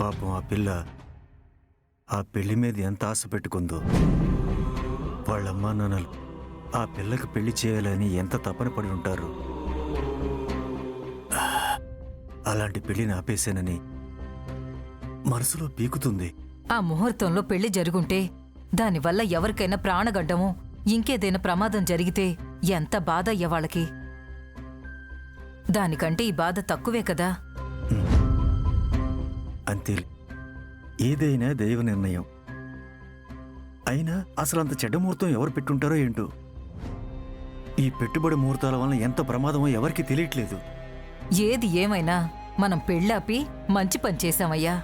పాపం ఆ పిల్ల ఆ పెళ్లి మీద ఎంత ఆశ పెట్టుకుందో. వాళ్ళమ్మా నాన్నలు ఆ పిల్లకి పెళ్లి చేయాలని ఎంత తపన పడి ఉంటారు. అలాంటి పెళ్లిని ఆపేశానని మనసులో పీకుతుంది. ఆ ముహూర్తంలో పెళ్లి జరుగుంటే దానివల్ల ఎవరికైనా ప్రాణగడ్డమో ఇంకేదైనా ప్రమాదం జరిగితే ఎంత బాధ అయ్యా వాళ్ళకి. దానికంటే ఈ బాధ తక్కువే కదా. అంతే, ఏదైనా దైవ నిర్ణయం. అయినా అసలంత చెడ్డ ముహూర్తం ఎవరు పెట్టుంటారో ఏంటో. ఈ పెట్టుబడి ముహూర్తాల వలన ఎంత ప్రమాదమో ఎవరికి తెలియట్లేదు. ఏది ఏమైనా మనం పెళ్ళాపి మంచి పని చేశామయ్యా.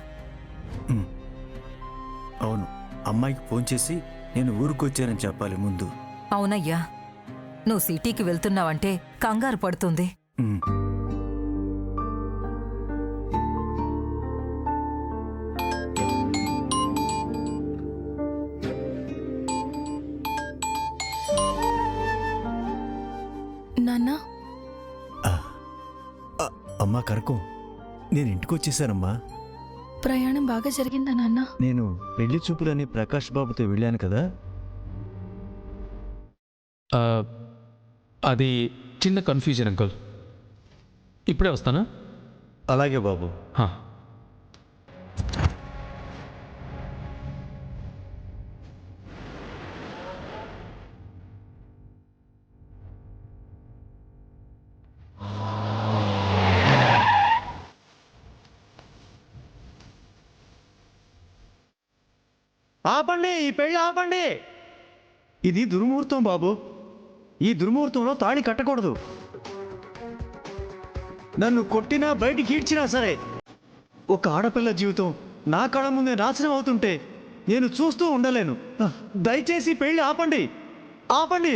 అవును, అమ్మాయికి ఫోన్ చేసి నేను ఊరుకొచ్చానని చెప్పాలి ముందు. అవునయ్యా, నువ్వు సిటీకి వెళ్తున్నావంటే కంగారు పడుతుంది. నాన్నా, అమ్మా కరకం, నేను ఇంటికి వచ్చేసానమ్మా. ప్రయాణం బాగా జరిగిందా నాన్న? నేను పెళ్లి చూపులని ప్రకాష్ బాబుతో వెళ్ళాను కదా. అది చిన్న కన్ఫ్యూజన్ అంకుల్. ఇప్పుడే వస్తానా? అలాగే బాబు. ఆపండి, ఈ పెళ్ళి ఆపండి. ఇది దుర్ముహూర్తం బాబు. ఈ దుర్ముహూర్తంలో తాళి కట్టకూడదు. నన్ను కొట్టినా బయటికి ఈడ్చినా సరే ఒక ఆడపిల్ల జీవితం నా కళ్ళ ముందే నాశనం అవుతుంటే నేను చూస్తూ ఉండలేను. దయచేసి పెళ్ళి ఆపండి, ఆపండి.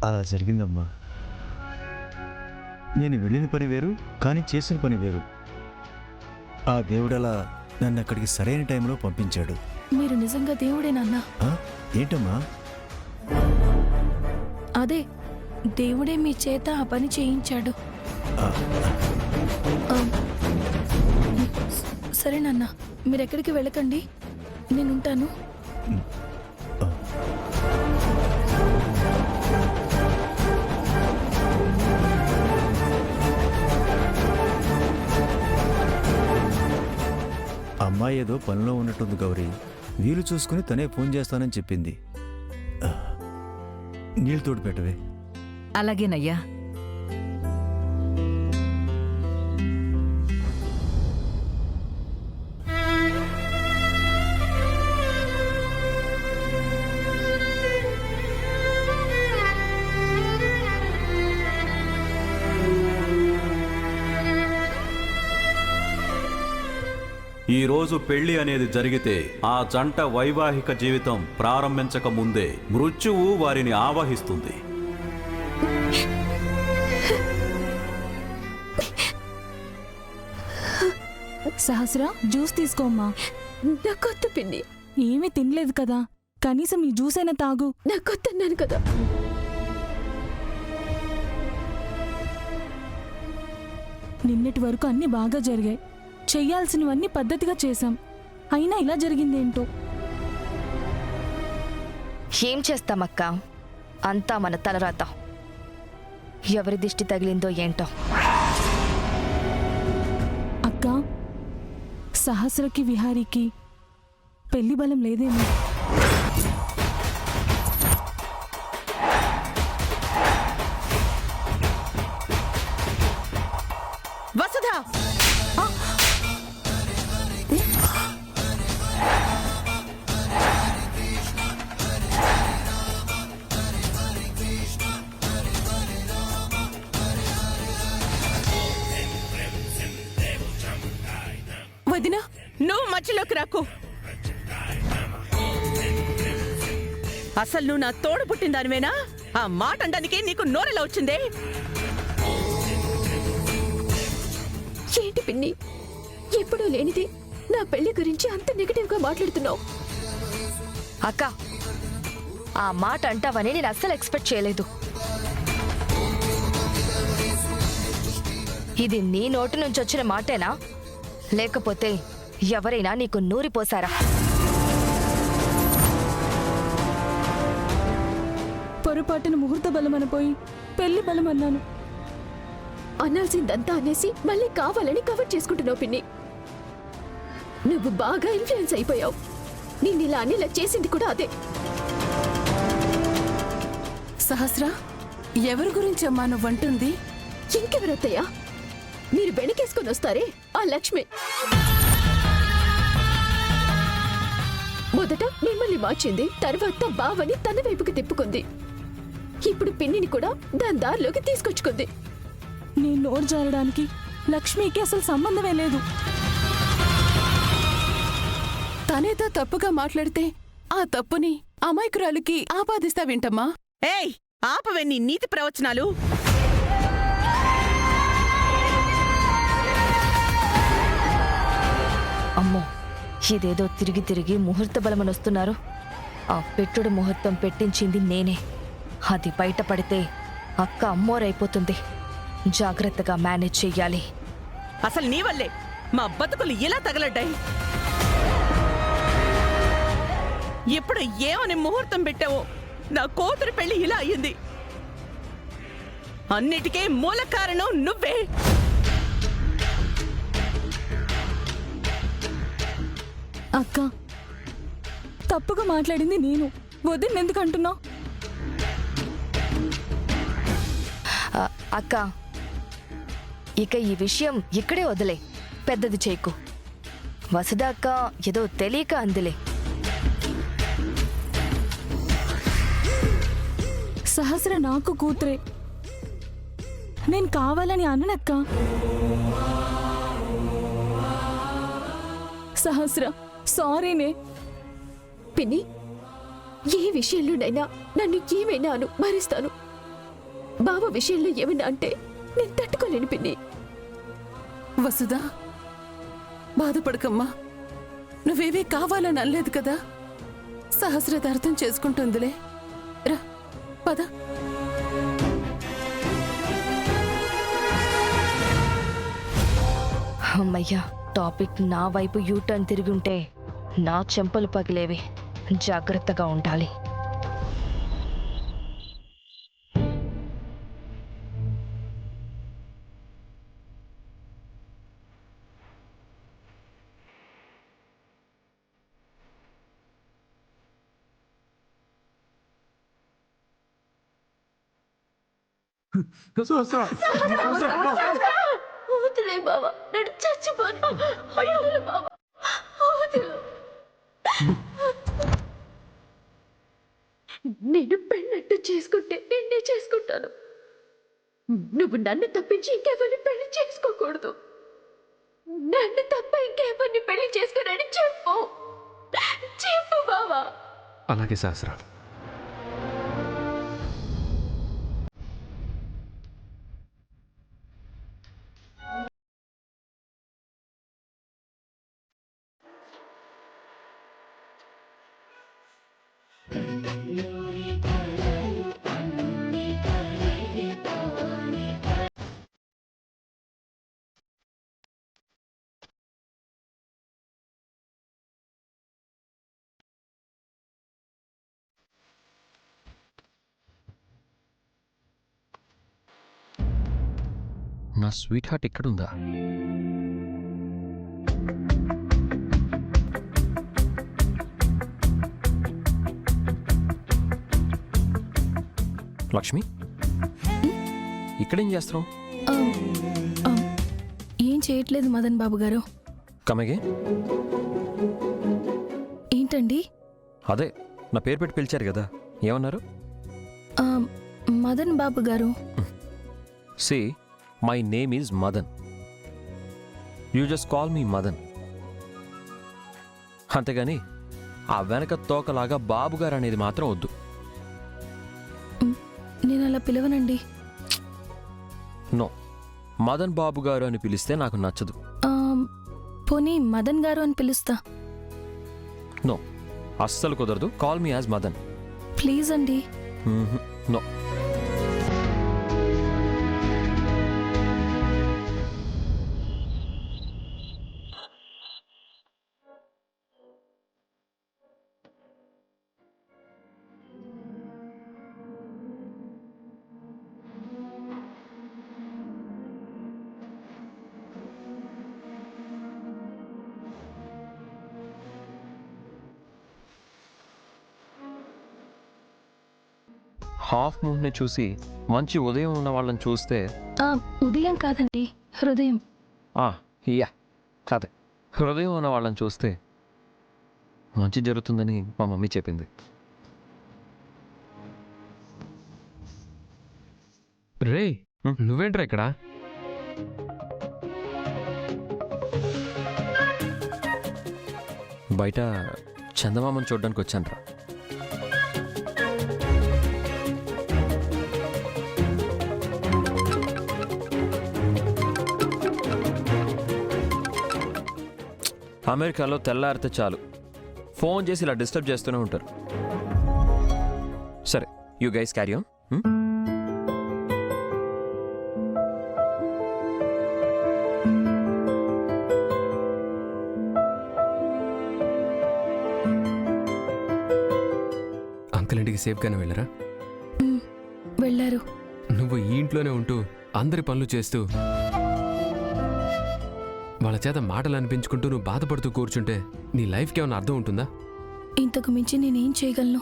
అలా జరిగిందమ్మా. నేను వెళ్ళిన పని వేరు, కానీ చేసిన పని వేరు. ఆ దేవుడలా నన్ను అక్కడికి సరైన టైంలో పంపించాడు. మీరు నిజంగా దేవుడే నాన్నా? ఏంటమ్మా? అదే, దేవుడే మీ చేత ఆ పని చేయించాడు. సరే నాన్న, మీరెక్కడికి వెళ్ళకండి, నేనుంటాను. అమ్మాయి ఏదో పనిలో ఉన్నట్టుంది గౌరీ. వీలు చూసుకుని తనే ఫోన్ చేస్తానని చెప్పింది. నీళ్ళు తోడు పెట్టవే. అలాగేనయ్యా. ఈ రోజు పెళ్లి అనేది జరిగితే ఆ జంట వైవాహిక జీవితం ప్రారంభించక ముందే మృత్యువు వారిని ఆవహిస్తుంది. సహస్ర, జ్యూస్ తీసుకోమ్మా. నాకొద్దు పిన్ని. ఏమీ తినలేదు కదా, కనీసం ఈ జ్యూస్ అయినా తాగు. నాకొద్దన్నాను కదా. నిన్నటి వరకు అన్ని బాగా జరిగాయి, చెయ్యాల్సినవన్నీ పద్ధతిగా చేశాం. అయినా ఇలా జరిగిందేంటో. ఏం చేస్తామక్క, అంతా మన తలరాత. ఎవరి దిష్టి తగిలిందో ఏంటో. అక్క, సహస్రకి విహారీకి పెళ్లి బలం లేదేమో. వసుధా, వదినా, నువ్వు మధ్యలోకి రాకు. అసలు నువ్వు నా తోడు పుట్టిన దానివేనా? ఆ మాట అనడానికి నీకు నోరెలా వచ్చిందే? ఏంటి పిన్ని, ఎప్పుడూ లేనిది నా పెళ్లి గురించి అంత నెగటివ్ గా మాట్లాడుతున్నావు? అక్క, ఆ మాట అంటావని నేను అస్సలు ఎక్స్పెక్ట్ చేయలేదు. ఇది నీ నోటి నుంచి వచ్చిన మాటేనా, లేకపోతే ఎవరైనా నీకు నూరిపోసారా? పొరపాటున ముహూర్త బలం అనిపోయి పెళ్లి బలం అన్నాను. అనాల్సిందంతా అనేసి మళ్ళీ కావాలని కవర్ చేసుకుంటున్నావు పిన్ని. నువ్వు బాగా ఇన్ఫ్లుయెన్స్ అయిపోయావు. నిన్నిలా అనేలా చేసింది కూడా అదే. సహస్ర, ఎవరి గురించి అమ్మా నువ్వంటుంది? ఇంకెవరత్తయ్యా? మీరు వెనకేసుకొని వస్తారే ఆ లక్ష్మి. మొదట మిమ్మల్ని మార్చింది, తర్వాత బావని తన వైపుకి తిప్పుకుంది. ఇప్పుడు పిన్నిని కూడా దాని దారిలోకి తీసుకొచ్చుకుంది. నేను నోరు జారడానికి లక్ష్మికి అసలు సంబంధమే లేదు. తనేతో తప్పుగా మాట్లాడితే ఆ తప్పుని అమాయకురాలికి ఆపాదిస్తావింటమ్మా? ఏయ్, ఆపవే నీ నీతి ప్రవచనాలు. అమ్మో, ఇదేదో తిరిగి తిరిగి ముహూర్త బలమనొస్తున్నారు. ఆ పెట్టుడు ముహూర్తం పెట్టించింది నేనే. అది బయటపడితే అక్క అమ్మోరైపోతుంది. జాగ్రత్తగా మేనేజ్ చెయ్యాలి. అసలు నీ వల్లే మా బతుకులు ఇలా తగలడ్డాయి. ఇప్పుడు ఏమని ముహూర్తం పెట్టావో నా కూతురు పెళ్లి ఇలా అయ్యింది. అన్నిటికీ మూల కారణం నువ్వే. అక్క, తప్పుగా మాట్లాడింది నేను. వదిన ఎందుకు అంటున్నావు? అక్క, ఇక ఈ విషయం ఇక్కడే వదిలే, పెద్దది చేయకు. వసుధ అక్క ఏదో తెలియక అందిలే. సహస్ర నాకు కూతురే. నేను కావాలని అననక్క. సహస్ర, సారీనే. పిన్ని, ఏ విషయంలోనైనా నన్ను ఏమైనా అను, భరిస్తాను. బావ విషయంలో ఏమైనా అంటే నేను తట్టుకోలేను పిన్ని. వసుదా, బాధపడకమ్మా. నువ్వేవీ కావాలని అనలేదు కదా. సహస్రత అర్థం చేసుకుంటుందిలే. రా, పద. అమ్మయ్యా, టాపిక్ నా వైపు యూటర్న్ తిరిగి ఉంటే నా చెంపలు పగిలేవి. జాగ్రత్తగా ఉండాలి. వదిలే బావా, నేను చచ్చిపోను. వదిలే బావా, వదిలే. నేను పెళ్ళట్టు చేసుకుంటే నిన్నే చేసుకుంటాను. నువ్వు నన్ను తప్పించి ఇంకెవరిని పెళ్లి చేసుకోకూడదు. నన్ను తప్ప ఇంకెవరిని పెళ్లి చేసుకోనని చెప్పు. చెప్పు బావా. అలాగే సహస్ర. నా స్వీట్ హార్ట్ ఎక్కడుందా? లక్ష్మి, ఇక్కడేం చేస్తున్నావు? ఏం చేయట్లేదు మదన్ బాబు గారు. కమగే. ఏంటండి? అదే నా పేరు పెట్టి పిలిచారు కదా, ఏమన్నారు? మదన్ బాబు గారు. Say my name is Madan. You just call me Madan. అంతేగాని ఆ వెనక తోకలాగా బాబుగారు అనేది మాత్రం వద్దు. నేను అలా పిలవనండి. నో, మదన్ బాబు గారు అని పిలిస్తే నాకు నచ్చదు. పోనీ మదన్ గారు అని పిలుస్తా. నో, అస్సలు కుదరదు. Call me as Madan. Please అండి. నో. హాఫ్ మూడ్ని చూసి మంచి ఉదయం ఉన్న వాళ్ళని చూస్తే ఉదయం కాదండి, హృదయం. యా అదే, హృదయం ఉన్న వాళ్ళని చూస్తే మంచి జరుగుతుందని మా మమ్మీ చెప్పింది. రే, నువ్వేంట్రా ఇక్కడ? బయట చందమామని చూడడానికి వచ్చాను రా. అమెరికాలో తెల్లారితే చాలు ఫోన్ చేసి ఇలా డిస్టర్బ్ చేస్తూనే ఉంటారు. సరే, you guys carry on. Uncle ఇంటికి సేఫ్గానే వెళ్ళరా? వెళ్ళారు. నువ్వు ఈ ఇంట్లోనే ఉంటూ అందరి పనులు చేస్తూ వాళ్ళ చేత మాటలు అనిపించుకుంటూ నువ్వు బాధపడుతూ కూర్చుంటే నీ లైఫ్కి ఏమైనా అర్థం ఉంటుందా? ఇంతకు మించి నేనేం చేయగలను?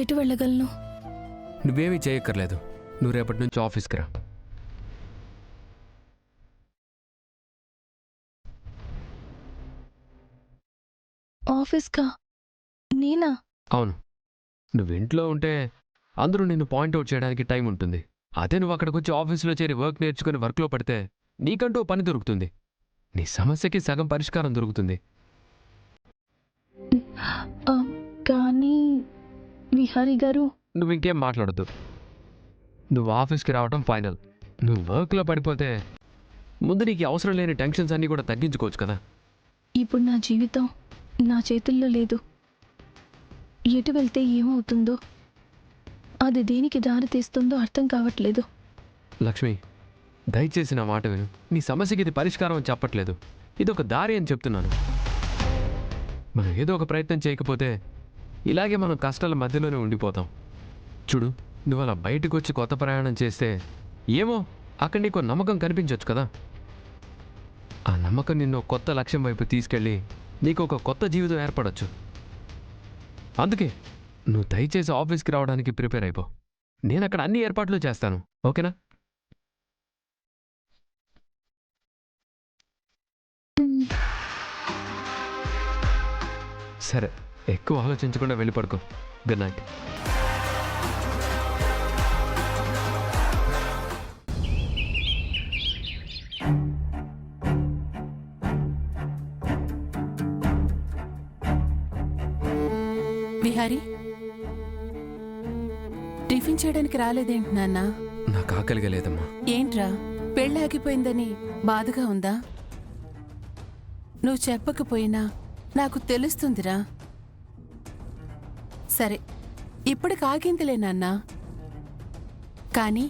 ఎటు వెళ్ళగలను? నువ్వేమీ చేయక్కర్లేదు. నువ్వు రేపటి నుంచి ఆఫీస్కి రా. ఆఫీస్కా? నేనా? అవును, నువ్వు ఇంట్లో ఉంటే అందరూ నిన్ను పాయింట్అవుట్ చేయడానికి టైం ఉంటుంది. అదే నువ్వు అక్కడికి వచ్చి ఆఫీసులో చేరి వర్క్ నేర్చుకుని వర్క్లో పడితే నీకంటూ పని దొరుకుతుంది. నీ సమస్యకి సగం పరిష్కారం దొరుకుతుంది. కానీ విహారీ గారు, నువ్వు ఇంకేం మాట్లాడద్దు. నువ్వు ఆఫీస్కి రావడం ఫైనల్. నువ్వు వర్క్లో పడిపోతే ముందు నీకు అవసరం లేని టెన్షన్స్ అన్నీ కూడా తగ్గించుకోవచ్చు కదా. ఇప్పుడు నా జీవితం నా చేతుల్లో లేదు. ఎటు వెళ్తే ఏమవుతుందో, అది దేనికి దారి తీస్తుందో అర్థం కావట్లేదు. లక్ష్మి, దయచేసి నా మాట విను. నీ సమస్యకి ఇది పరిష్కారం అని చెప్పట్లేదు, ఇదొక దారి అని చెప్తున్నాను. మనం ఏదో ఒక ప్రయత్నం చేయకపోతే ఇలాగే మనం కష్టాల మధ్యలోనే ఉండిపోతాం. చూడు, నువ్వు అలా బయటకు వచ్చి కొత్త ప్రయాణం చేస్తే ఏమో అక్కడ నీకు నమ్మకం కనిపించవచ్చు కదా. ఆ నమ్మకం నిన్ను కొత్త లక్ష్యం వైపు తీసుకెళ్ళి నీకు ఒక కొత్త జీవితం ఏర్పడవచ్చు. అందుకే నువ్వు దయచేసి ఆఫీస్కి రావడానికి ప్రిపేర్ అయిపో. నేను అక్కడ అన్ని ఏర్పాట్లు చేస్తాను, ఓకేనా? సరే, ఎక్కువ ఆలోచించకుండా వెళ్ళి పడుకో. Good night. విహారీ, టిఫిన్ చేయడానికి రాలేదేంటి నాన్న? నాకు ఆకలిగా లేదమ్మా. ఏంట్రా, పెళ్ళి ఆగిపోయిందని బాధగా ఉందా? నువ్వు చెప్పకపోయినా నాకు తెలుస్తుందిరా. సరే, ఇప్పటికి ఆగిందిలే నాన్నా. కానీ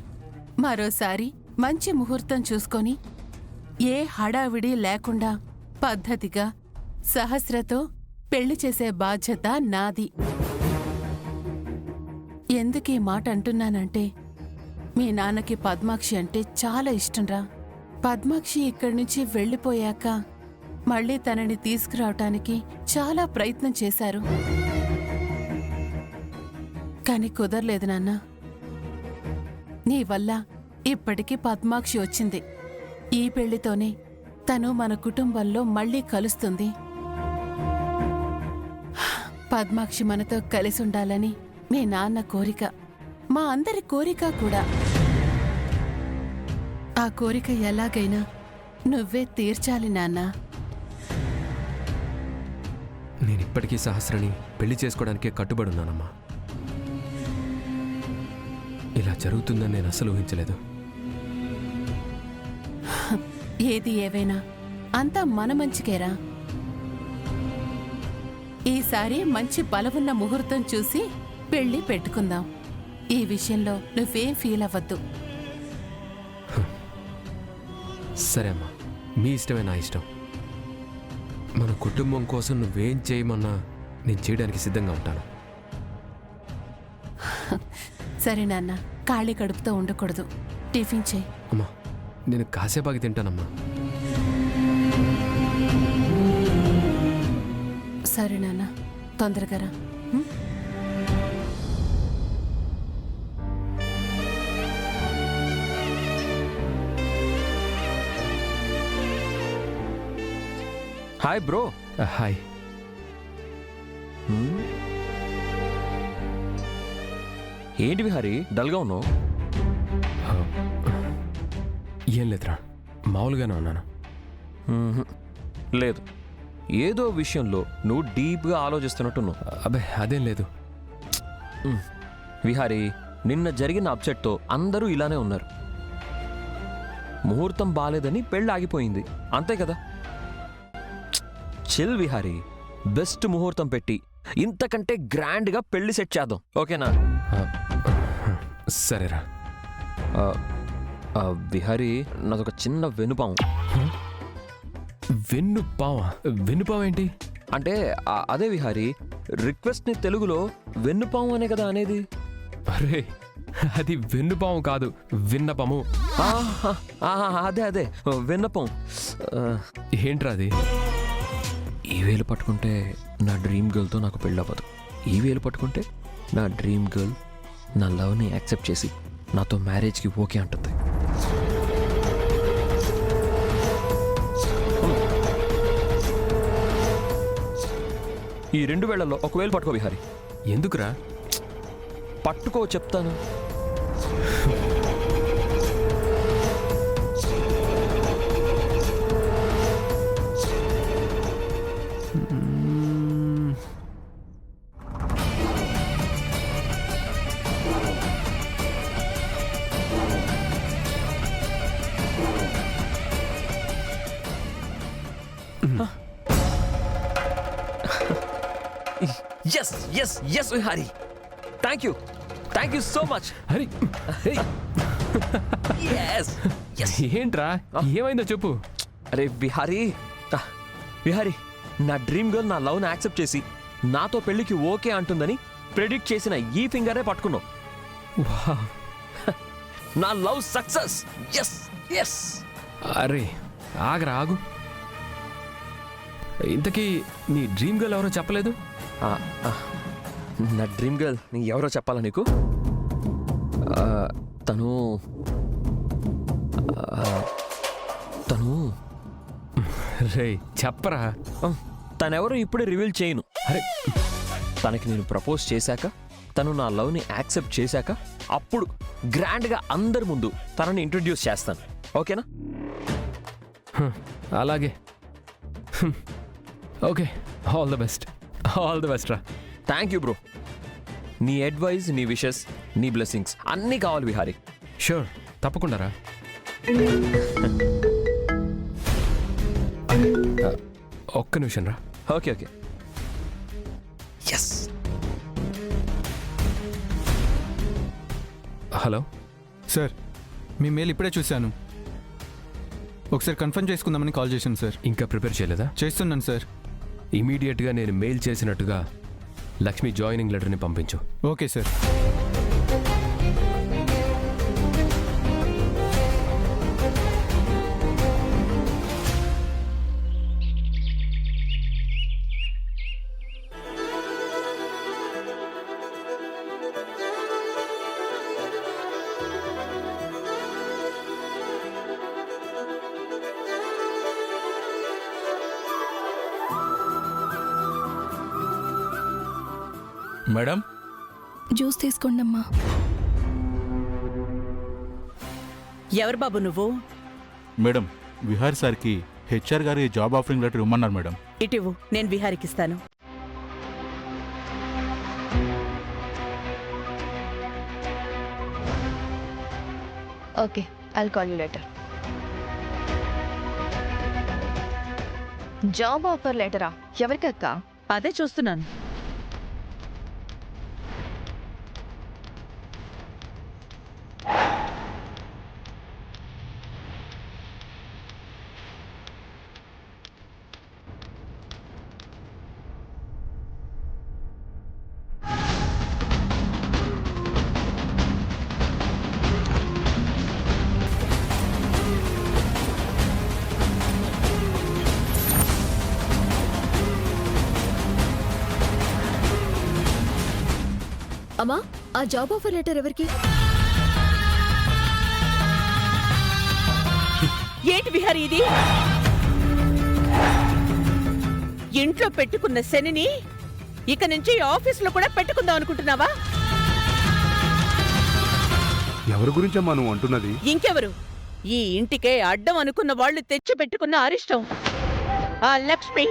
మరోసారి మంచి ముహూర్తం చూసుకొని ఏ హడావిడి లేకుండా పద్ధతిగా సహస్రతో పెళ్లి చేసే బాధ్యత నాది. ఎందుకీ మాట అంటున్నానంటే, మీ నాన్నకి పద్మాక్షి అంటే చాలా ఇష్టంరా. పద్మాక్షి ఇక్కడి నుంచి వెళ్ళిపోయాక మళ్ళీ తనని తీసుకురావటానికి చాలా ప్రయత్నం చేశారు. కాని కుదరలేదు నాన్న. నీ వల్ల ఇప్పటికీ పద్మాక్షి వచ్చింది. ఈ పెళ్లితోనే తను మన కుటుంబంలో మళ్ళీ కలుస్తుంది. పద్మాక్షి మనతో కలిసి ఉండాలని మీ నాన్న కోరిక, మా అందరి కోరిక కూడా. ఆ కోరిక ఎలాగైనా నువ్వే తీర్చాలి నాన్నా. నేనిప్పటికీ సహస్రని పెళ్లి చేసుకోవడానికే కట్టుబడున్నానమ్మా. ఇలా జరుగుతుందని నేను అస్సలు ఊహించలేదు. ఏది ఏవైనా అంతా మన మంచికేరా. ఈసారి మంచి బలమున్న ముహూర్తం చూసి పెళ్లి పెట్టుకుందాం. ఈ విషయంలో నువ్వేం ఫీల్ అవ్వద్దు. సరే అమ్మా, మీ ఇష్టమే నా ఇష్టం. మన కుటుంబం కోసం నువ్వేం చేయమన్నా నేను చేయడానికి సిద్ధంగా ఉంటాను. సరే నాన్న, ఖాళీ కడుపుతో ఉండకూడదు. టిఫిన్ చేయి. అమ్మా, నేను కాసేపాకి తింటానమ్మా. సరే నాన్న, తొందరగా రా. Hi bro. హాయ్. ఏంటి విహారీ డల్గా ఉన్నావు? ఏం లేదురా, మామూలుగానే ఉన్నాను. లేదు, ఏదో విషయంలో నువ్వు డీప్గా ఆలోచిస్తున్నట్టున్నావు. అబ్బే అదేం లేదు. విహారీ, నిన్న జరిగిన అప్సెట్తో అందరూ ఇలానే ఉన్నారు. ముహూర్తం బాలేదని పెళ్ళి ఆగిపోయింది, అంతే కదా. చిల్ విహారీ, బెస్ట్ ముహూర్తం పెట్టి ఇంతకంటే గ్రాండ్గా పెళ్లి సెట్ చేద్దాం, ఓకేనా? సరేరా. విహారీ, నాదొక చిన్న వెనుపాం. వెన్నుపావా? వెన్నుపావు ఏంటి? అంటే అదే విహారీ, రిక్వెస్ట్ని తెలుగులో వెన్నుపాము అనే కదా అనేది. అరే, అది వెన్నుపాము కాదు, విన్నపము. అదే అదే విన్నపం. ఏంట్రా అది? ఈ వేలు పట్టుకుంటే నా డ్రీమ్ గర్ల్తో నాకు పెళ్ళవ్వదు. ఈ వేలు పట్టుకుంటే నా డ్రీమ్ గర్ల్ నా లవ్ని యాక్సెప్ట్ చేసి నాతో మ్యారేజ్కి ఓకే అంటుంది. ఈ 2 వేళ్లలో ఒక వేలు పట్టుకో విహారీ. ఎందుకురా? పట్టుకో చెప్తాను. Yes yes yes Vihari, thank you so much. అరే ఏంట్రా, ఏమైందో చెప్పు. అరే విహారీ, విహారీ, నా డ్రీమ్ గర్ల్ నా లవ్ని యాక్సెప్ట్ చేసి నాతో పెళ్లికి ఓకే అంటుందని ప్రెడిక్ట్ చేసిన ఈ ఫింగరే పట్టుకున్నావు. నా లవ్ సక్సెస్. Yes yes. అరే ఆగరా, ఆగు. ఇంతకీ నీ డ్రీమ్ గర్ల్ ఎవరో చెప్పలేదు? నా డ్రీమ్ గర్ల్ నీ ఎవరో చెప్పాలా నీకు? తను తను రే చెప్పరా. తనెవరో ఇప్పుడే రివీల్ చేయను. అరే, తనకి నేను ప్రపోజ్ చేశాక, తను నా లవ్ని యాక్సెప్ట్ చేశాక, అప్పుడు గ్రాండ్గా అందరి ముందు తనని ఇంట్రడ్యూస్ చేస్తాను, ఓకేనా? అలాగే. Okay, all the best. All the best రా. Thank you bro. నీ అడ్వైజ్, నీ విషెస్, నీ బ్లెస్సింగ్స్ అన్నీ కావాలి విహారీ. షూర్, తప్పకుండా రా. ఒక్క నిమిషం రా. Okay okay. Yes. Hello sir, మీ మెయిల్ ఇప్పుడే చూశాను. ఒకసారి కన్ఫర్మ్ చేసుకుందామని కాల్ చేశాను సార్. ఇంకా ప్రిపేర్ చేయలేదా? చేస్తున్నాను సార్. ఇమీడియట్గా నేను మెయిల్ చేసినట్టుగా లక్ష్మి జాయినింగ్ లెటర్ని పంపించు. Okay sir. మేడం, జ్యూస్ తీసుకోండి అమ్మా. ఎవరు బాబు నువ్వు? మేడం, విహార్ సార్కి హెచ్ఆర్ గారి జాబ్ ఆఫరింగ్ లెటర్ ఇవ్వమన్నారు మేడం. ఇటివ్వు, నేను విహారికి ఇస్తాను. Okay, I'll call you letter. Job offer లెటరా? ఎవరికక్క? అదే చూస్తున్నాను. ఆ జాబ్ ఆఫర్ లెటర్ ఎవరికి? ఏంటి విహారీ ఇది? ఇంట్లో పెట్టుకున్న శనిని ఇక నుంచి ఆఫీసులో కూడా పెట్టుకుందాం అనుకుంటున్నావా? ఎవరి గురించమ్మా నువ్వు అంటున్నది? ఇంకెవరు? ఈ ఇంటికే అడ్డం అనుకున్న వాళ్ళు తెచ్చి పెట్టుకున్న అరిష్టం. ఆ లక్ష్మి